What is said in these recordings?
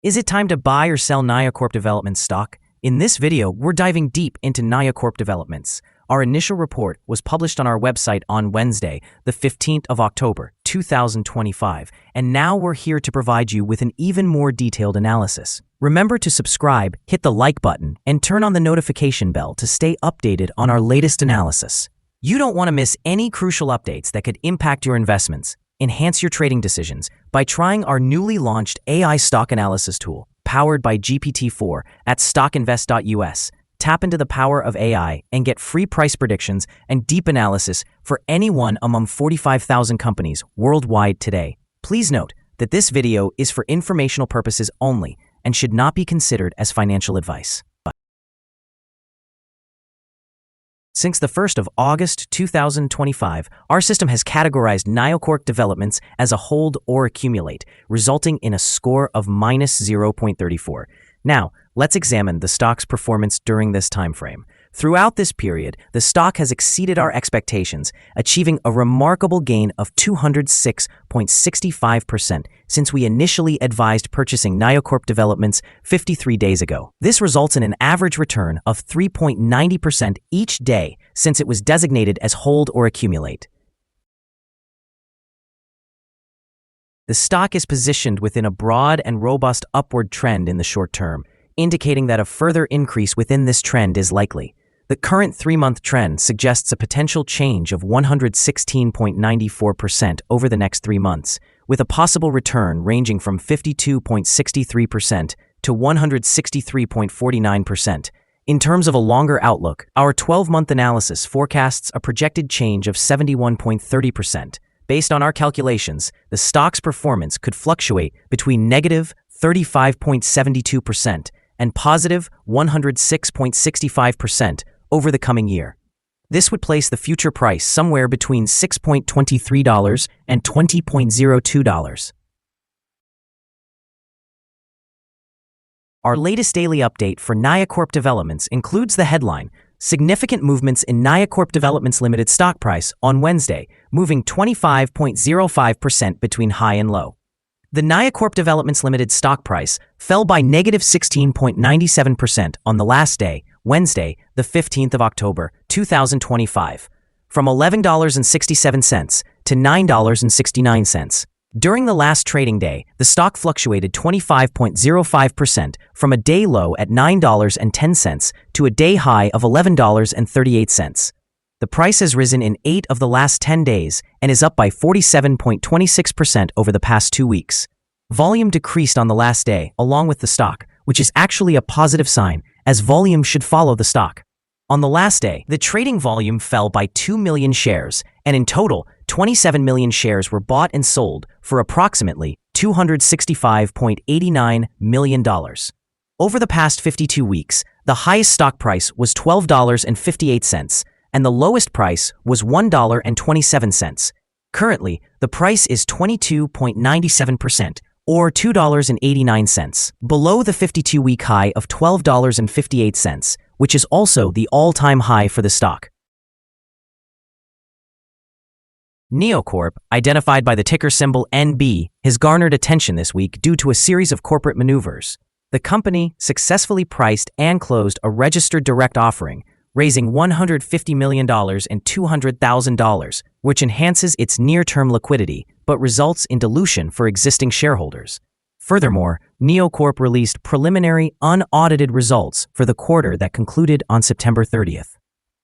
Is it time to buy or sell Niocorp Developments stock? In this video, we're diving deep into Niocorp Developments. Our initial report was published on our website on Wednesday, the 15th of October, 2025, and now we're here to provide you with an even more detailed analysis. Remember to subscribe, hit the like button, and turn on the notification bell to stay updated on our latest analysis. You don't want to miss any crucial updates that could impact your investments. Enhance your trading decisions by trying our newly launched AI stock analysis tool, powered by GPT-4 at StockInvest.us. Tap into the power of AI and get free price predictions and deep analysis for anyone among 45,000 companies worldwide today. Please note that this video is for informational purposes only and should not be considered as financial advice. Since the 1st of August 2025, our system has categorized Niocorp Developments as a hold or accumulate, resulting in a score of minus 0.34. Now, let's examine the stock's performance during this time frame. Throughout this period, the stock has exceeded our expectations, achieving a remarkable gain of 206.65% since we initially advised purchasing Niocorp Developments 53 days ago. This results in an average return of 3.90% each day since it was designated as hold or accumulate. The stock is positioned within a broad and robust upward trend in the short term, indicating that a further increase within this trend is likely. The current 3-month trend suggests a potential change of 116.94% over the next 3 months, with a possible return ranging from 52.63% to 163.49%. In terms of a longer outlook, our 12-month analysis forecasts a projected change of 71.30%. Based on our calculations, the stock's performance could fluctuate between negative 35.72% and positive 106.65% over the coming year. This would place the future price somewhere between $6.23 and $20.02. Our latest daily update for Niocorp Developments includes the headline, Significant Movements in Niocorp Developments Ltd stock price on Wednesday, moving 25.05% between high and low. The Niocorp Developments Ltd stock price fell by negative 16.97% on the last day, Wednesday, the 15th of October, 2025, from $11.67 to $9.69. During the last trading day, the stock fluctuated 25.05% from a day low at $9.10 to a day high of $11.38. The price has risen in 8 of the last 10 days and is up by 47.26% over the past 2 weeks. Volume decreased on the last day along with the stock, which is actually a positive sign, as volume should follow the stock. On the last day, the trading volume fell by 2 million shares, and in total, 27 million shares were bought and sold for approximately $265.89 million. Over the past 52 weeks, the highest stock price was $12.58, and the lowest price was $1.27. Currently, the price is 22.97%, or $2.89, below the 52-week high of $12.58, which is also the all-time high for the stock. Niocorp, identified by the ticker symbol NB, has garnered attention this week due to a series of corporate maneuvers. The company successfully priced and closed a registered direct offering, raising $150 million and $200,000, which enhances its near-term liquidity but results in dilution for existing shareholders. Furthermore, Niocorp released preliminary, unaudited results for the quarter that concluded on September 30th,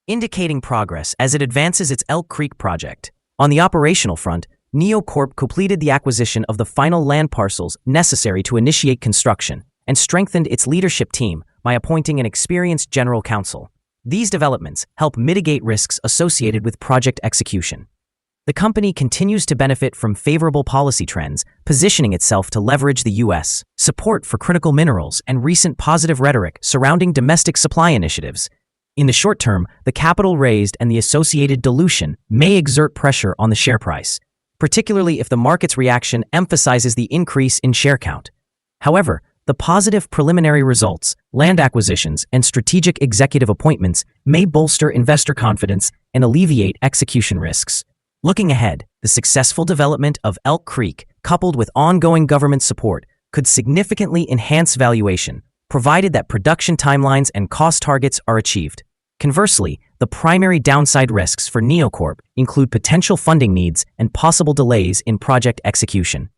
indicating progress as it advances its Elk Creek project. On the operational front, Niocorp completed the acquisition of the final land parcels necessary to initiate construction and strengthened its leadership team by appointing an experienced general counsel. These developments help mitigate risks associated with project execution. The company continues to benefit from favorable policy trends, positioning itself to leverage the U.S. support for critical minerals and recent positive rhetoric surrounding domestic supply initiatives. In the short term, the capital raised and the associated dilution may exert pressure on the share price, particularly if the market's reaction emphasizes the increase in share count. However, the positive preliminary results, land acquisitions, and strategic executive appointments may bolster investor confidence and alleviate execution risks. Looking ahead, the successful development of Elk Creek, coupled with ongoing government support, could significantly enhance valuation, provided that production timelines and cost targets are achieved. Conversely, the primary downside risks for Niocorp include potential funding needs and possible delays in project execution.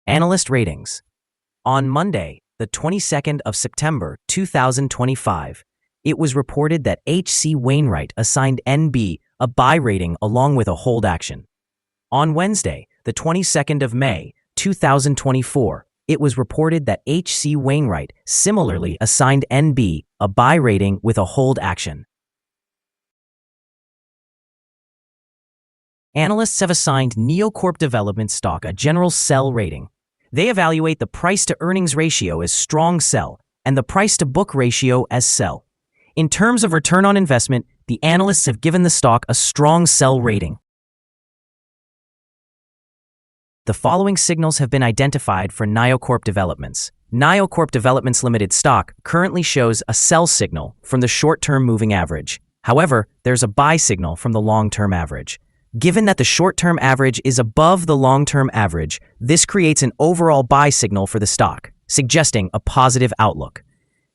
Analyst ratings. On Monday, the 22nd of September 2025, it was reported that H.C. Wainwright assigned NB a buy rating along with a hold action. On Wednesday, the 22nd of May 2024, it was reported that H.C. Wainwright similarly assigned NB a buy rating with a hold action. Analysts have assigned Niocorp Developments stock a general sell rating. They evaluate the price-to-earnings ratio as strong sell and the price-to-book ratio as sell. In terms of return on investment, the analysts have given the stock a strong sell rating. The following signals have been identified for Niocorp Developments. Niocorp Developments Ltd stock currently shows a sell signal from the short-term moving average. However, there's a buy signal from the long-term average. Given that the short-term average is above the long-term average, this creates an overall buy signal for the stock, suggesting a positive outlook.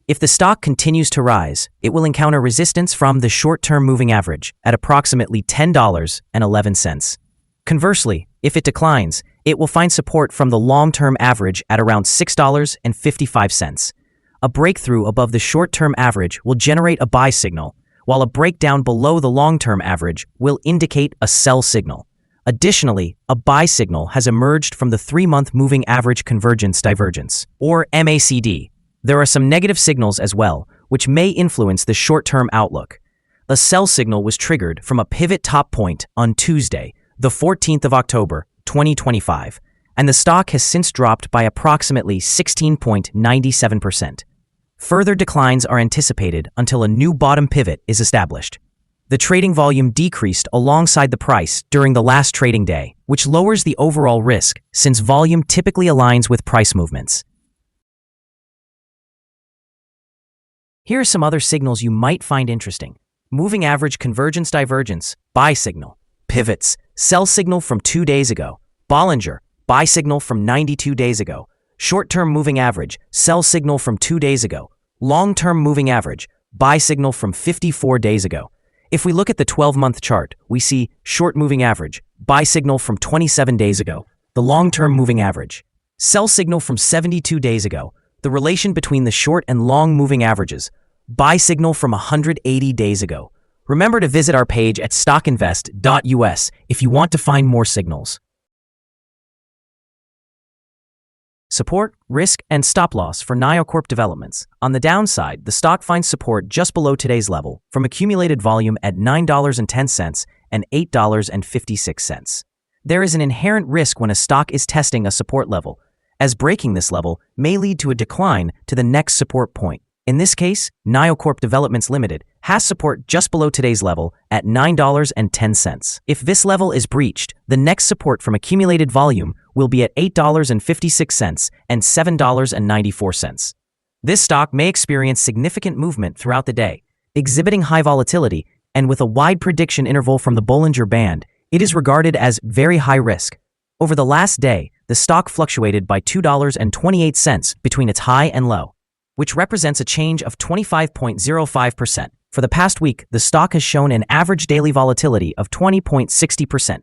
If the stock continues to rise, it will encounter resistance from the short-term moving average at approximately $10.11. Conversely, if it declines, it will find support from the long-term average at around $6.55. A breakthrough above the short-term average will generate a buy signal, while a breakdown below the long-term average will indicate a sell signal. Additionally, a buy signal has emerged from the 3-month moving average convergence divergence, or MACD. There are some negative signals as well, which may influence the short-term outlook. The sell signal was triggered from a pivot top point on Tuesday, the 14th of October, 2025, and the stock has since dropped by approximately 16.97%. Further declines are anticipated until a new bottom pivot is established. The trading volume decreased alongside the price during the last trading day, which lowers the overall risk since volume typically aligns with price movements. Here are some other signals you might find interesting. Moving average convergence divergence, buy signal. Pivots, sell signal from 2 days ago. Bollinger, buy signal from 92 days ago. Short-term moving average, sell signal from 2 days ago. Long-term moving average, buy signal from 54 days ago. If we look at the 12-month chart, we see short moving average, buy signal from 27 days ago. The long-term moving average, sell signal from 72 days ago. The relation between the short and long moving averages, buy signal from 180 days ago. Remember to visit our page at StockInvest.us if you want to find more signals. Support, risk, and stop loss for Niocorp Developments. On the downside, the stock finds support just below today's level from accumulated volume at $9.10 and $8.56. There is an inherent risk when a stock is testing a support level, as breaking this level may lead to a decline to the next support point. In this case, Niocorp Developments Ltd has support just below today's level at $9.10. If this level is breached, the next support from accumulated volume will be at $8.56 and $7.94. This stock may experience significant movement throughout the day, exhibiting high volatility, and with a wide prediction interval from the Bollinger Band, it is regarded as very high risk. Over the last day, the stock fluctuated by $2.28 between its high and low, which represents a change of 25.05%. For the past week, the stock has shown an average daily volatility of 20.60%.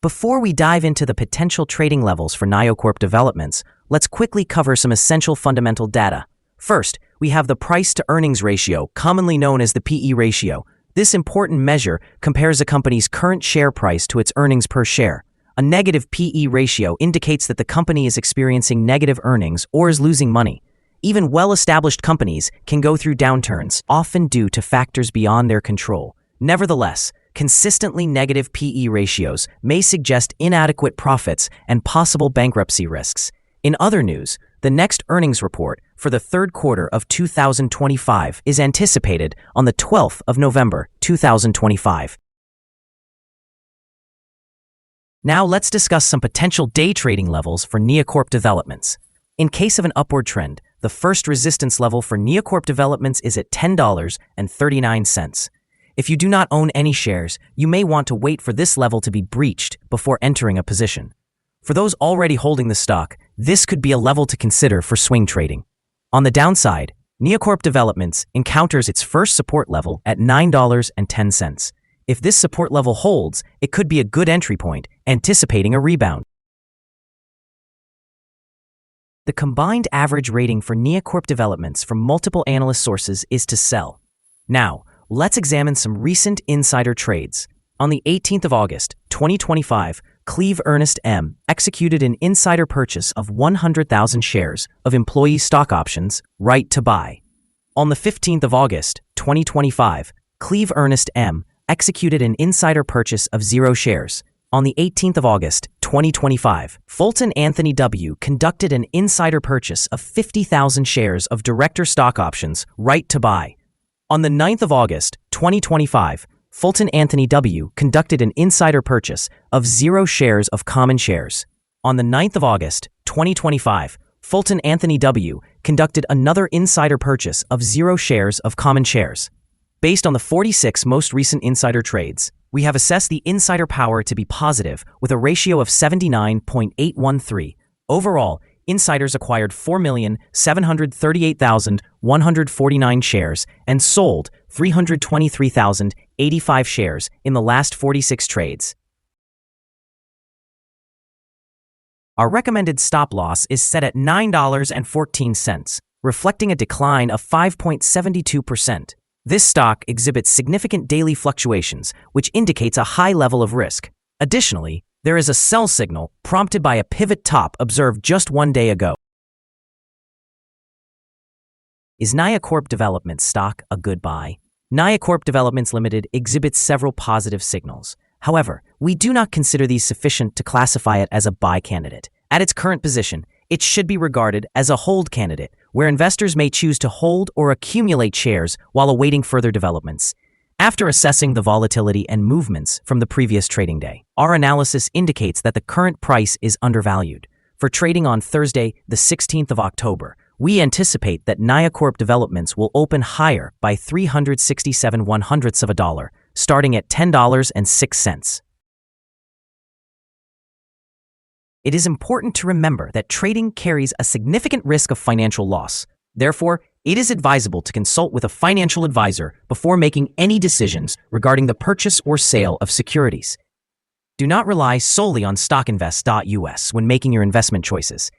Before we dive into the potential trading levels for Niocorp Developments, let's quickly cover some essential fundamental data. First, we have the price-to-earnings ratio, commonly known as the PE ratio. This important measure compares a company's current share price to its earnings per share. A negative PE ratio indicates that the company is experiencing negative earnings or is losing money. Even well-established companies can go through downturns, often due to factors beyond their control. Nevertheless, consistently negative PE ratios may suggest inadequate profits and possible bankruptcy risks. In other news, the next earnings report for the third quarter of 2025 is anticipated on the 12th of November, 2025. Now let's discuss some potential day trading levels for Niocorp Developments. In case of an upward trend, the first resistance level for Niocorp Developments is at $10.39. If you do not own any shares, you may want to wait for this level to be breached before entering a position. For those already holding the stock, this could be a level to consider for swing trading. On the downside, Niocorp Developments encounters its first support level at $9.10. If this support level holds, it could be a good entry point, anticipating a rebound. The combined average rating for Niocorp Developments from multiple analyst sources is to sell. Now, let's examine some recent insider trades. On the 18th of August, 2025, Cleve Ernest M. executed an insider purchase of 100,000 shares of employee stock options, right to buy. On the 15th of August, 2025, Cleve Ernest M. executed an insider purchase of 0 shares. On the 18th of August, 2025, Fulton Anthony W. conducted an insider purchase of 50,000 shares of director stock options, right to buy. On the 9th of August, 2025, Fulton Anthony W. conducted an insider purchase of 0 shares of common shares. On the 9th of August, 2025, Fulton Anthony W. conducted another insider purchase of 0 shares of common shares. Based on the 46 most recent insider trades, we have assessed the insider power to be positive with a ratio of 79.813. Overall, insiders acquired 4,738,149 shares and sold 323,085 shares in the last 46 trades. Our recommended stop loss is set at $9.14, reflecting a decline of 5.72%. This stock exhibits significant daily fluctuations, which indicates a high level of risk. Additionally, there is a sell signal prompted by a pivot top observed just 1 day ago. Is Niocorp Developments stock a good buy? Niocorp Developments Ltd. exhibits several positive signals. However, we do not consider these sufficient to classify it as a buy candidate. At its current position, it should be regarded as a hold candidate, where investors may choose to hold or accumulate shares while awaiting further developments. After assessing the volatility and movements from the previous trading day, our analysis indicates that the current price is undervalued. For trading on Thursday, the 16th of October, we anticipate that Niocorp Developments will open higher by 367/100ths of a dollar, starting at $10.06. It is important to remember that trading carries a significant risk of financial loss. Therefore, it is advisable to consult with a financial advisor before making any decisions regarding the purchase or sale of securities. Do not rely solely on StockInvest.us when making your investment choices.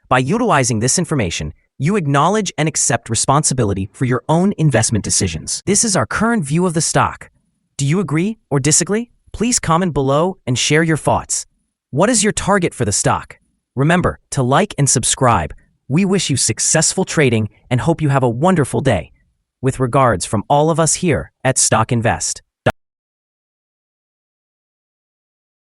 By utilizing this information, you acknowledge and accept responsibility for your own investment decisions. This is our current view of the stock. Do you agree or disagree? Please comment below and share your thoughts. What is your target for the stock? Remember to like and subscribe. We wish you successful trading and hope you have a wonderful day. With regards from all of us here at Stock Invest.